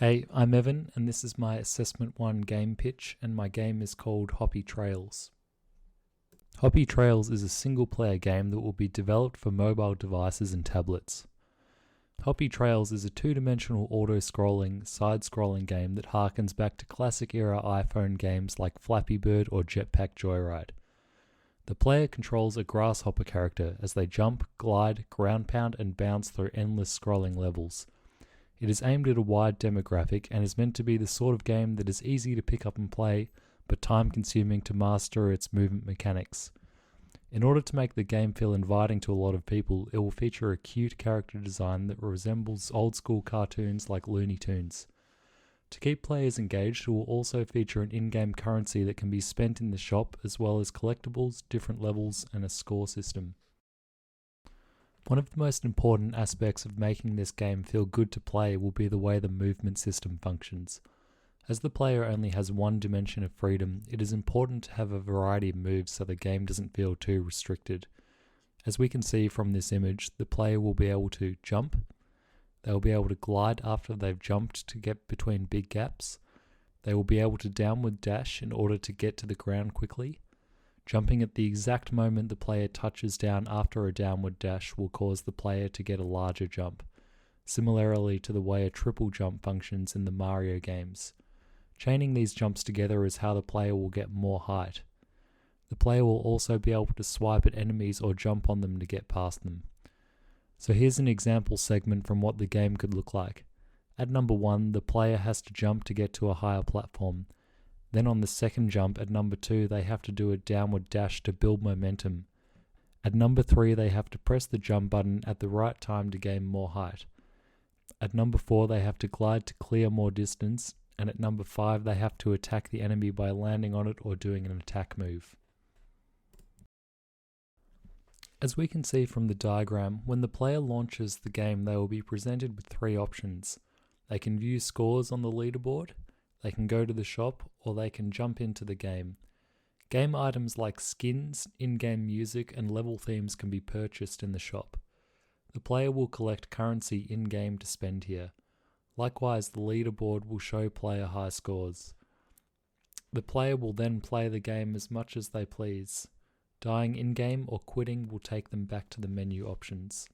Hey, I'm Evan, and this is my Assessment 1 game pitch, and my game is called Hoppy Trails. Hoppy Trails is a single-player game that will be developed for mobile devices and tablets. Hoppy Trails is a two-dimensional auto-scrolling, side-scrolling game that harkens back to classic-era iPhone games like Flappy Bird or Jetpack Joyride. The player controls a grasshopper character as they jump, glide, ground pound, and bounce through endless scrolling levels. It is aimed at a wide demographic and is meant to be the sort of game that is easy to pick up and play, but time-consuming to master its movement mechanics. In order to make the game feel inviting to a lot of people, it will feature a cute character design that resembles old-school cartoons like Looney Tunes. To keep players engaged, it will also feature an in-game currency that can be spent in the shop, as well as collectibles, different levels, and a score system. One of the most important aspects of making this game feel good to play will be the way the movement system functions. As the player only has one dimension of freedom, it is important to have a variety of moves so the game doesn't feel too restricted. As we can see from this image, the player will be able to jump, they will be able to glide after they've jumped to get between big gaps, they will be able to downward dash in order to get to the ground quickly. Jumping at the exact moment the player touches down after a downward dash will cause the player to get a larger jump, similarly to the way a triple jump functions in the Mario games. Chaining these jumps together is how the player will get more height. The player will also be able to swipe at enemies or jump on them to get past them. So here's an example segment from what the game could look like. At number 1, the player has to jump to get to a higher platform. Then on the second jump at number 2, they have to do a downward dash to build momentum. At number 3, they have to press the jump button at the right time to gain more height. At number 4, they have to glide to clear more distance. And at number 5, they have to attack the enemy by landing on it or doing an attack move. As we can see from the diagram, when the player launches the game, they will be presented with 3 options. They can view scores on the leaderboard, they can go to the shop, or they can jump into the game. Game items like skins, in-game music, and level themes can be purchased in the shop. The player will collect currency in-game to spend here. Likewise, the leaderboard will show player high scores. The player will then play the game as much as they please. Dying in-game or quitting will take them back to the menu options.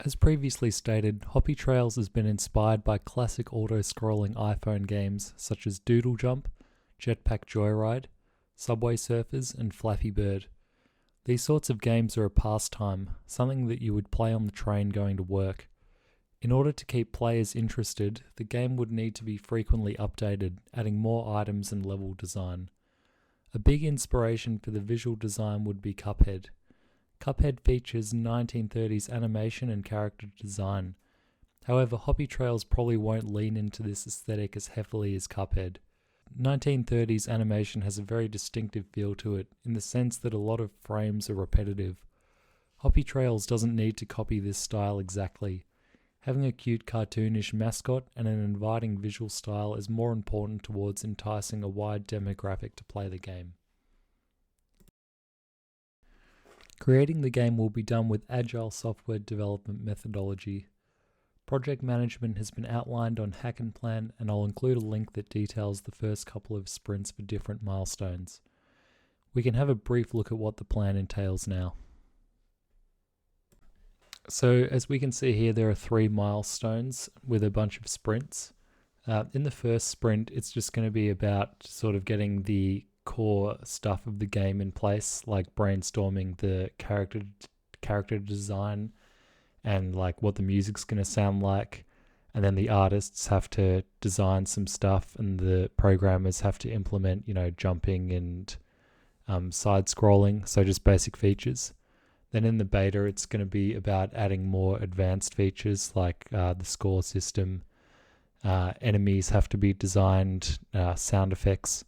As previously stated, Hoppy Trails has been inspired by classic auto-scrolling iPhone games such as Doodle Jump, Jetpack Joyride, Subway Surfers, and Flappy Bird. These sorts of games are a pastime, something that you would play on the train going to work. In order to keep players interested, the game would need to be frequently updated, adding more items and level design. A big inspiration for the visual design would be Cuphead. Cuphead features 1930s animation and character design. However, Hoppy Trails probably won't lean into this aesthetic as heavily as Cuphead. 1930s animation has a very distinctive feel to it, in the sense that a lot of frames are repetitive. Hoppy Trails doesn't need to copy this style exactly. Having a cute cartoonish mascot and an inviting visual style is more important towards enticing a wide demographic to play the game. Creating the game will be done with agile software development methodology. Project management has been outlined on Hack and Plan, and I'll include a link that details the first couple of sprints for different milestones. We can have a brief look at what the plan entails now. So as we can see here, there are 3 milestones with a bunch of sprints. In the first sprint, it's just going to be about sort of getting the core stuff of the game in place, like brainstorming the character design and like what the music's going to sound like. And then the artists have to design some stuff, and the programmers have to implement, jumping and side scrolling, so just basic features. Then in the beta, it's going to be about adding more advanced features like the score system. Enemies have to be designed, sound effects.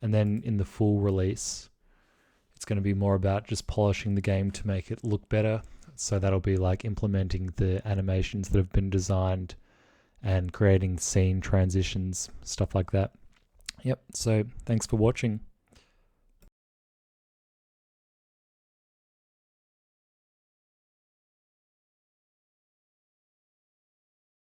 And then in the full release, it's going to be more about just polishing the game to make it look better. So that'll be like implementing the animations that have been designed and creating scene transitions, stuff like that. Yep, so thanks for watching.